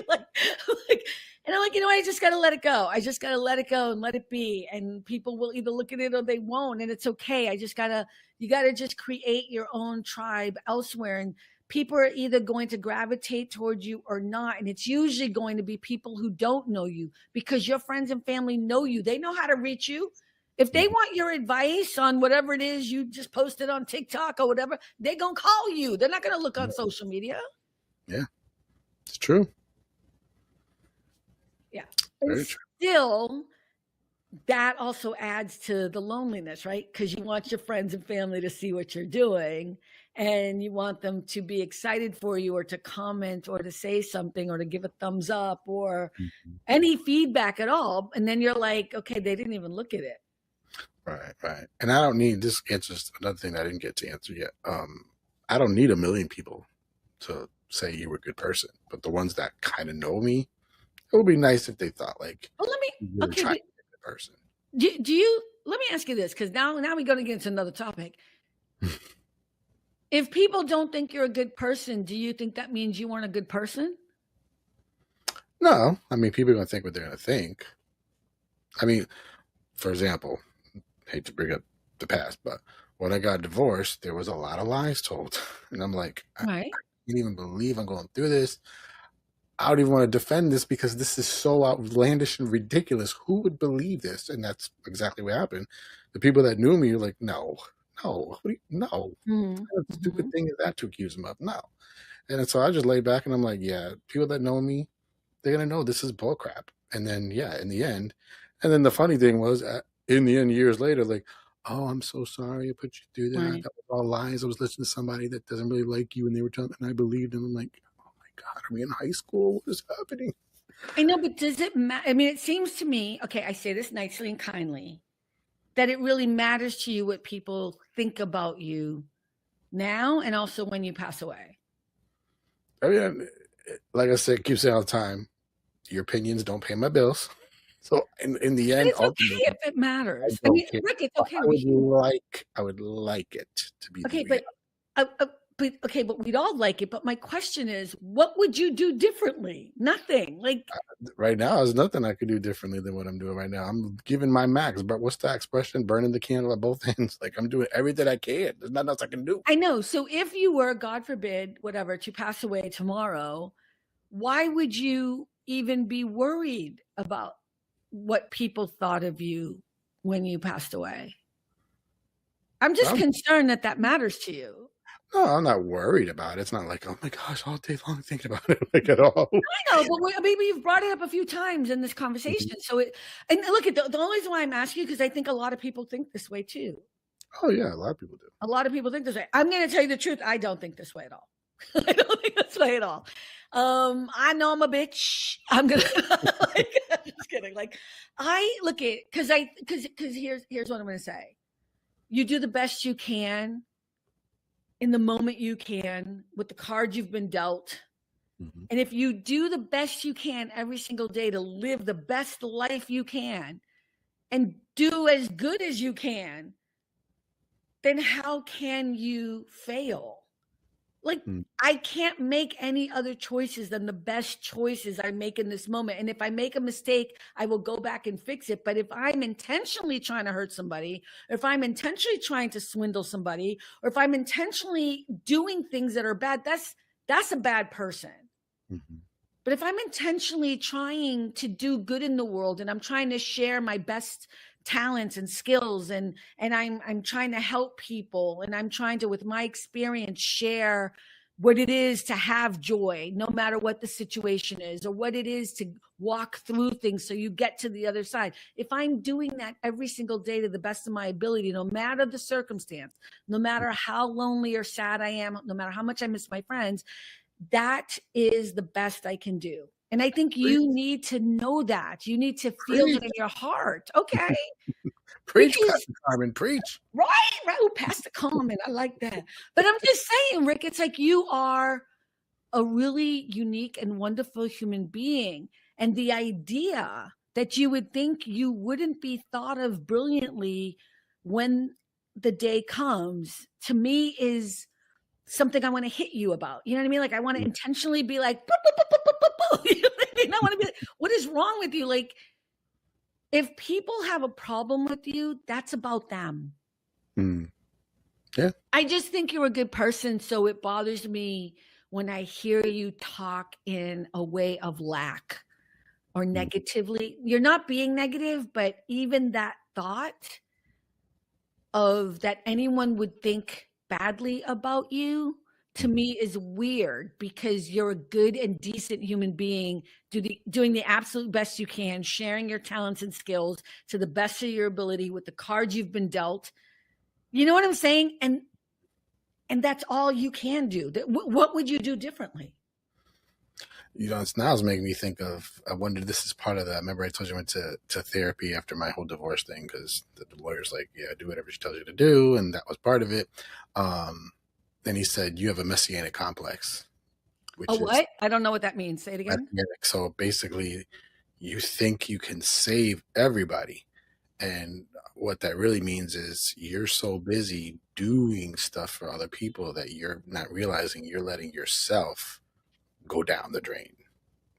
Like, and I'm like, you know, I just got to let it go. I just got to let it go and let it be. And people will either look at it or they won't. And it's okay. You got to just create your own tribe elsewhere. And people are either going to gravitate towards you or not. And it's usually going to be people who don't know you because your friends and family know you. They know how to reach you. If they want your advice on whatever it is you just posted on TikTok or whatever, they're going to call you. They're not going to look on social media. Yeah, it's true. Yeah. Very And true. still, that also adds to the loneliness, right? Because you want your friends and family to see what you're doing and you want them to be excited for you or to comment or to say something or to give a thumbs up or any feedback at all. And then you're like, okay, they didn't even look at it. Right. And I don't need this. Answers another thing I didn't get to answer yet. I don't need 1 million people to say you were a good person, but the ones that kind of know me, it would be nice if they thought like, well, you're trying to be a good person. Do you? Let me ask you this, because now we're going to get into another topic. If people don't think you're a good person, do you think that means you weren't a good person? No, I mean, people are going to think what they're going to think. I mean, for example, hate to bring up the past, but when I got divorced, there was a lot of lies told. And I'm like, Right. I can't even believe I'm going through this. I don't even want to defend this because this is so outlandish and ridiculous. Who would believe this? And that's exactly what happened. The people that knew me were like, no. What kind of stupid thing is that to accuse them of? No. And so I just lay back and I'm like, yeah, people that know me, they're going to know this is bullcrap. And then, yeah, in the end. And then the funny thing was, in the end, years later, like, oh, I'm so sorry I put you through that. Right. That was all lies. I was listening to somebody that doesn't really like you and they were telling, and I believed them. I'm like, oh my God, are we in high school? What is happening? I know, but does it matter? I mean, it seems to me, okay, I say this nicely and kindly, that it really matters to you what people think about you now and also when you pass away. I mean, like I said, keep saying all the time, your opinions don't pay my bills. So in the But end, it's okay if it matters. I don't mean, care. Rick, it's okay. I would like it to be Okay, the reality. but we'd all like it. But my question is, what would you do differently? Nothing. Like Right now, there's nothing I could do differently than what I'm doing right now. I'm giving my max, but what's that expression? Burning the candle at both ends. Like I'm doing everything I can. There's nothing else I can do. I know. So if you were, God forbid, whatever, to pass away tomorrow, why would you even be worried about what people thought of you when you passed away? I'm just concerned that that matters to you. No, I'm not worried about it. It's not like, oh my gosh, all day long thinking about it like at all. I know, but maybe you've brought it up a few times in this conversation. So and look at the only reason why I'm asking you because I think a lot of people think this way too. Oh yeah, a lot of people do. A lot of people think this way. I'm going to tell you the truth. I don't think this way at all. I don't think this way at all. I know I'm a bitch. I'm gonna I'm just kidding. Like I look at because here's what I'm gonna say. You do the best you can in the moment you can with the cards you've been dealt. And if you do the best you can every single day to live the best life you can and do as good as you can, then how can you fail? Like, I can't make any other choices than the best choices I make in this moment. And if I make a mistake, I will go back and fix it. But if I'm intentionally trying to hurt somebody, or if I'm intentionally trying to swindle somebody, or if I'm intentionally doing things that are bad, that's a bad person. But if I'm intentionally trying to do good in the world and I'm trying to share my best talents and skills and I'm trying to help people and I'm trying to with my experience share what it is to have joy no matter what the situation is or what it is to walk through things so you get to the other side. If I'm doing that every single day to the best of my ability, no matter the circumstance, no matter how lonely or sad I am, no matter how much I miss my friends, that is the best I can do. And I think you need to know that. You need to feel it in your heart. Okay. Preach, Pastor Carmen, preach. Right. Oh, Pastor Carmen. I like that. But I'm just saying, Rick, it's like you are a really unique and wonderful human being. And the idea that you would think you wouldn't be thought of brilliantly when the day comes, to me, is something I want to hit you about. You know what I mean? Like, I want to intentionally be like, "Boop, boop, boop, boop, boop, boop, boop." You know what I mean? I want to be like, what is wrong with you? Like, if people have a problem with you, that's about them. Mm. Yeah. I just think you're a good person, so it bothers me when I hear you talk in a way of lack or negatively. You're not being negative, but even that thought of that anyone would think badly about you, to me, is weird, because you're a good and decent human being, doing the absolute best you can, sharing your talents and skills to the best of your ability with the cards you've been dealt. You know what I'm saying? And that's all you can do. What would you do differently? You know, it's now it's making me think of, I wonder, this is part of that. Remember I told you I went to therapy after my whole divorce thing, because the lawyer's like, yeah, do whatever she tells you to do. And that was part of it. Then he said, you have a messianic complex, A which is what? I don't know what that means. Say it again. messianic. So basically, you think you can save everybody. And what that really means is you're so busy doing stuff for other people that you're not realizing you're letting yourself go down the drain,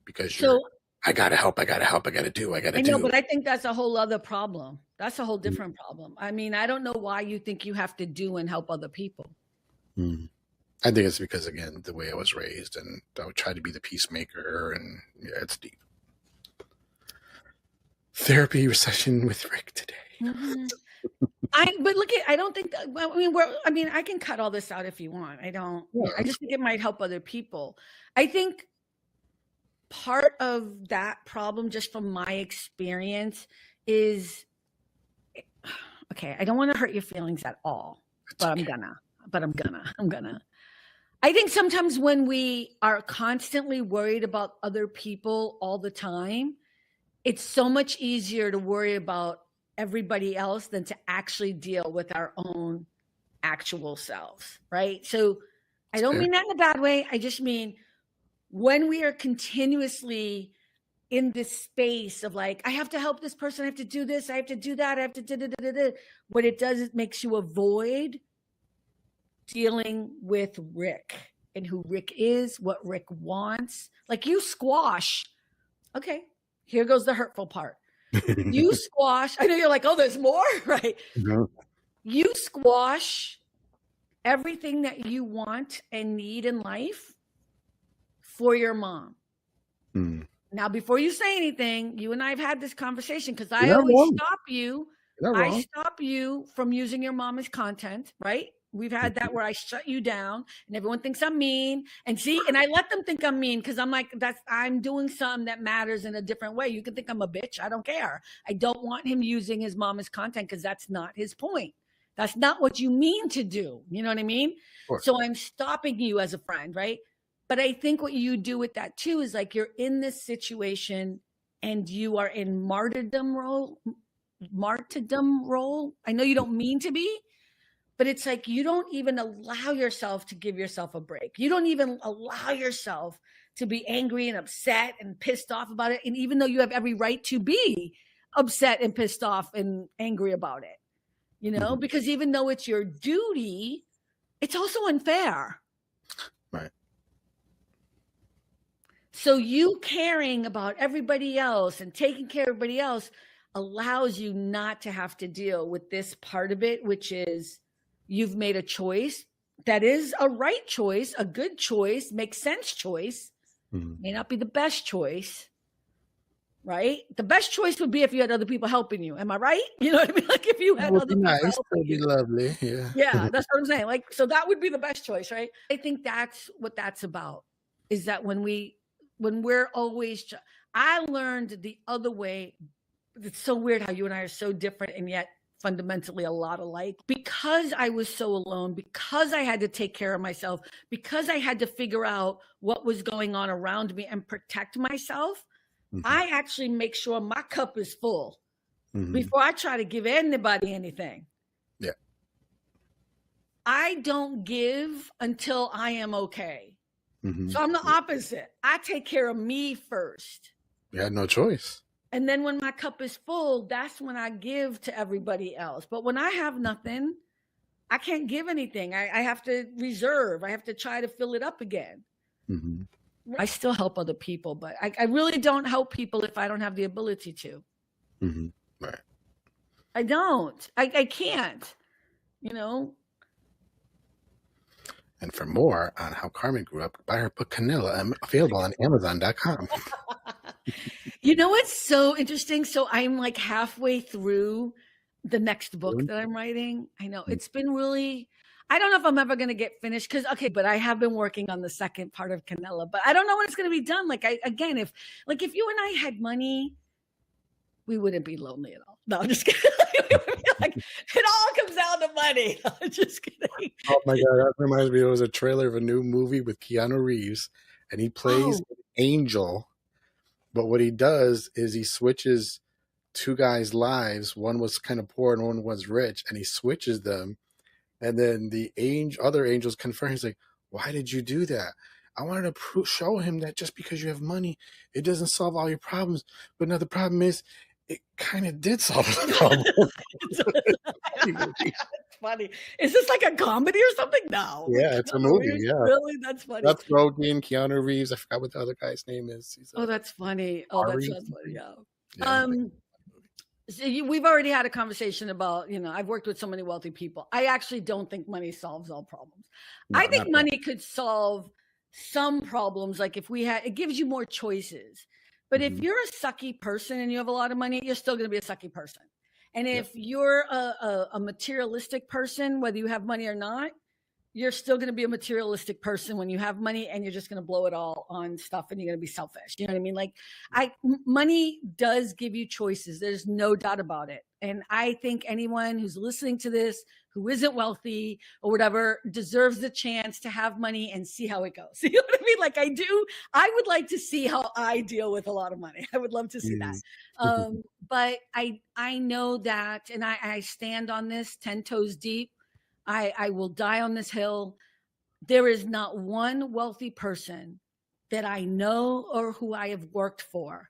because So I gotta help, I gotta do, I gotta I know, do. but I think that's a whole other problem. That's a whole different problem. I mean, I don't know why you think you have to do and help other people. Mm. I think it's because, again, the way I was raised, and I would try to be the peacemaker, and yeah, it's deep. Therapy recession with Rick today. Mm-hmm. But look at, I don't think that, I mean, I can cut all this out if you want. I don't, Yeah. I just think it might help other people. I think part of that problem, just from my experience, is, okay, I don't want to hurt your feelings at all, but Okay. I'm gonna. I think sometimes when we are constantly worried about other people all the time, it's so much easier to worry about everybody else than to actually deal with our own actual selves, right? So I don't Fair. mean that in a bad way. I just mean, when we are continuously in this space of like, I have to help this person, I have to do this, I have to do that, I have to da. What it does is it makes you avoid dealing with Rick and who Rick is, what Rick wants. Like, you squash. Okay, here goes the hurtful part. You squash. I know you're like, oh, there's more, right? No. You squash everything that you want and need in life for your mom. Mm. Now, before you say anything, you and I have had this conversation, because I You're not always wrong. stop you. You're not I wrong. stop you from using your mama's content, right? We've had that where I shut you down and everyone thinks I'm mean. And see, and I let them think I'm mean, because I'm like, I'm doing something that matters in a different way. You can think I'm a bitch. I don't care. I don't want him using his mama's content, because that's not his point. That's not what you mean to do. You know what I mean? Sure. So I'm stopping you as a friend, right? But I think what you do with that too is, like, you're in this situation and you are in martyrdom role. I know you don't mean to be, but it's like you don't even allow yourself to give yourself a break. You don't even allow yourself to be angry and upset and pissed off about it. And even though you have every right to be upset and pissed off and angry about it, you know, because even though it's your duty, it's also unfair. Right. So you caring about everybody else and taking care of everybody else allows you not to have to deal with this part of it, which is, you've made a choice that is a right choice, a good choice, makes sense choice, may not be the best choice, right? The best choice would be if you had other people helping you. Am I right? You know what I mean? Like, if you had That would other be people nice. That helping would be you. lovely. Yeah. Yeah, that's what I'm saying. Like, so that would be the best choice, right? I think that's what that's about, is that when we're always, I learned the other way. It's so weird how you and I are so different and yet fundamentally a lot alike, because I was so alone, because I had to take care of myself, because I had to figure out what was going on around me and protect myself. I actually make sure my cup is full before I try to give anybody anything. Yeah. I don't give until I am okay. So I'm the opposite. I take care of me first. You had no choice. And then when my cup is full, that's when I give to everybody else. But when I have nothing, I can't give anything. I have to reserve. I have to try to fill it up again. Mm-hmm. I still help other people, but I really don't help people if I don't have the ability to. Mm-hmm. Right. I don't. I can't, you know? And for more on how Carmen grew up, buy her book Canilla, available on Amazon.com. You know what's so interesting? So I'm like halfway through the next book that I'm writing. I know it's been really, I don't know if I'm ever going to get finished because, okay, but I have been working on the second part of Canella, but I don't know when it's going to be done. Like, again, if you and I had money, we wouldn't be lonely at all. No, I'm just kidding. Like, it all comes down to money. No, I'm just kidding. Oh my God, that reminds me. It was a trailer of a new movie with Keanu Reeves, and he plays an angel. But what he does is he switches two guys' lives. One was kind of poor and one was rich, and he switches them. And then the other angels confirm. He's like, "Why did you do that? I wanted to show him that just because you have money, it doesn't solve all your problems. But now the problem is, it kind of did solve the problem." That's funny. Is this like a comedy or something? No. Yeah, it's a movie. Yeah, really, that's funny. that's Rogan, Keanu Reeves. I forgot what the other guy's name is. That's funny. Oh, that sounds funny. Yeah. Yeah. So we've already had a conversation about, I've worked with so many wealthy people. I actually don't think money solves all problems. No, I think money could solve some problems. Like if it gives you more choices. But if you're a sucky person and you have a lot of money, you're still going to be a sucky person. And if you're a materialistic person, whether you have money or not, you're still going to be a materialistic person when you have money, and you're just going to blow it all on stuff, and you're going to be selfish. You know what I mean? Like money does give you choices. There's no doubt about it. And I think anyone who's listening to this, who isn't wealthy or whatever, deserves the chance to have money and see how it goes. You know what I mean? Like I do. I would like to see how I deal with a lot of money. I would love to see that. But I know that, and I stand on this 10 toes deep. I will die on this hill. There is not one wealthy person that I know or who I have worked for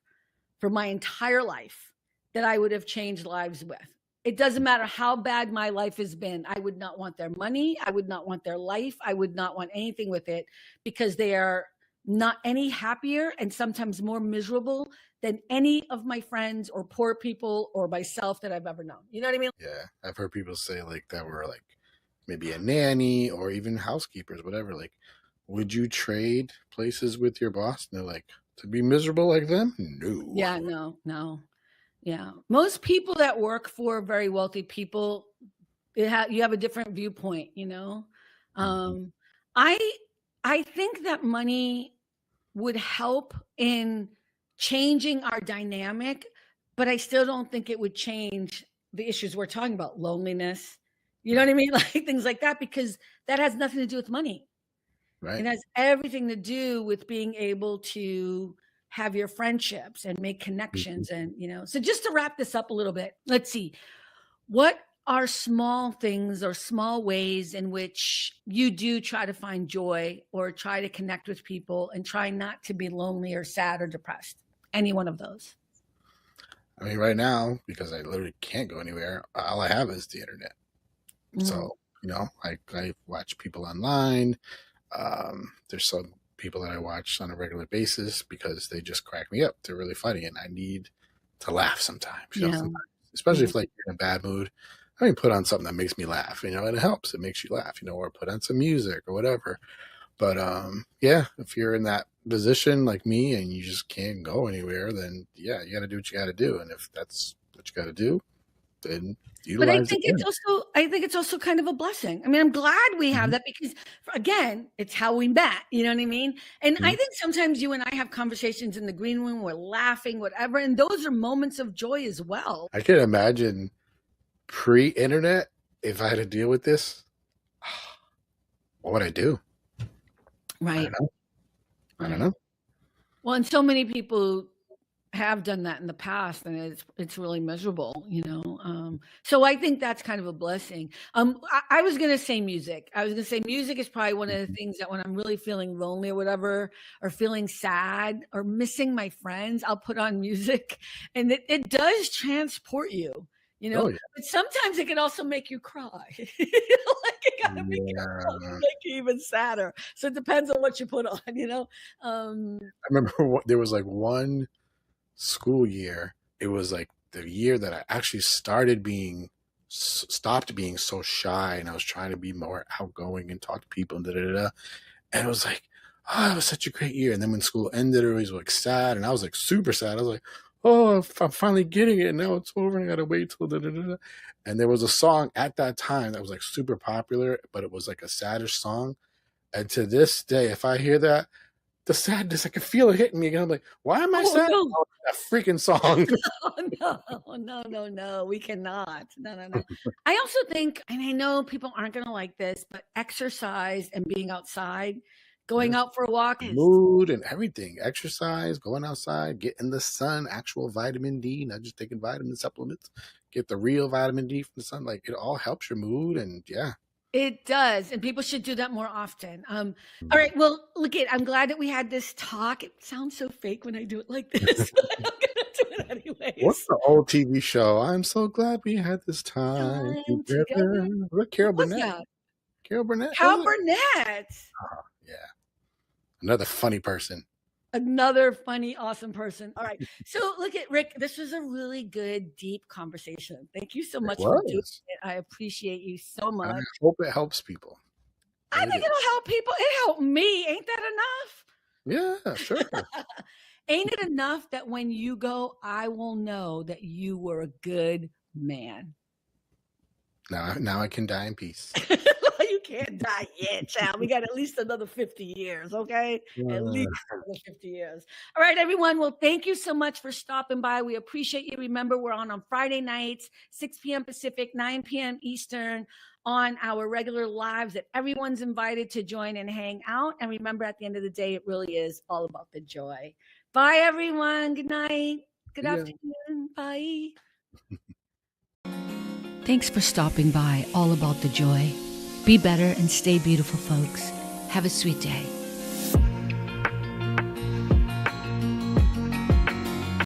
my entire life that I would have changed lives with. It doesn't matter how bad my life has been. I would not want their money. I would not want their life. I would not want anything with it, because they are not any happier and sometimes more miserable than any of my friends or poor people or myself that I've ever known. You know what I mean? Yeah. I've heard people say like that were like maybe a nanny or even housekeepers, whatever. Like, would you trade places with your boss? And they're like, to be miserable like them? No. Yeah, no. Yeah. Most people that work for very wealthy people, you have a different viewpoint, I think that money would help in changing our dynamic, but I still don't think it would change the issues we're talking about, loneliness. You know what I mean? Like things like that, because that has nothing to do with money. Right. It has everything to do with being able to have your friendships and make connections. And, so just to wrap this up a little bit, let's see, what are small things or small ways in which you do try to find joy or try to connect with people and try not to be lonely or sad or depressed? Any one of those? I mean, right now, because I literally can't go anywhere, all I have is the internet. So, I watch people online. There's some people that I watch on a regular basis because they just crack me up. They're really funny, and I need to laugh sometimes. Especially if like you're in a bad mood. I mean, put on something that makes me laugh, and it helps. It makes you laugh, or put on some music or whatever. But if you're in that position like me and you just can't go anywhere, then you got to do what you got to do. And if that's what you got to do, then but I think it's also kind of a blessing. I mean, I'm glad we have that, because again, it's how we met. You know what I mean? And I think sometimes you and I have conversations in the green room, we're laughing, whatever, and those are moments of joy as well. I can imagine pre-internet, if I had to deal with this, what would I do? Right. I don't know. Well, and so many people have done that in the past, and it's really miserable, so I think that's kind of a blessing. I was going to say music. Music is probably one of the things that when I'm really feeling lonely or whatever, or feeling sad or missing my friends, I'll put on music, and it does transport you. you know? Oh, yeah. But sometimes it can also make you cry. Like, it gotta make you also Yeah. make you even sadder. So it depends on what you put on, you know? I remember there was like one school year. It was like the year that I actually stopped being so shy, and I was trying to be more outgoing and talk to people and da da da. Da. And it was like, oh, it was such a great year. And then when school ended, it was like sad, and I was like super sad. I was like, oh, I'm finally getting it. And now it's over, and I gotta wait till da da da. Da. And there was a song at that time that was like super popular, but it was like a saddish song. And to this day, if I hear that, the sadness, I can feel it hitting me again. I'm like, why am I Oh, sad no. about that freaking song? Oh, no. No, no, no. We cannot. No, no, no. I also think, and I know people aren't gonna like this, but exercise and being outside, going Yes. out for a walk is Mood and everything. Exercise, going outside, get in the sun, actual vitamin D, not just taking vitamin supplements. Get the real vitamin D from the sun. Like it all helps your mood, and yeah. it does, and people should do that more often. All right, well, look it. I'm glad that we had this talk. It sounds so fake when I do it like this, but I'm gonna do it What's anyways. the old TV show? I'm so glad we had this time Time together. together. Look, What Carol was Burnett. that? Carol Burnett, was Cal it? Burnett. Oh, yeah. Another funny person. Another funny, awesome person. All right. So look at Rick. This was a really good, deep conversation. Thank you so It much for doing was. it. I appreciate you so And I much. hope it helps people. I It think is. it'll help people. It helped me. Ain't that Yeah, sure. enough? Ain't it enough that when you go, I will know that you were a good man? Now I can die in peace. You can't die yet, child. We got at least another 50 years, okay? At Uh, least another 50 years. All right, everyone. Well, thank you so much for stopping by. We appreciate you. Remember, we're on Friday nights, 6 p.m. Pacific, 9 p.m. Eastern, on our regular lives that everyone's invited to join and hang out. And remember, at the end of the day, it really is all about the joy. Bye, everyone. Good night. Good yeah. afternoon. Bye. Thanks for stopping by. All about the joy. Be better and stay beautiful, folks. Have a sweet day.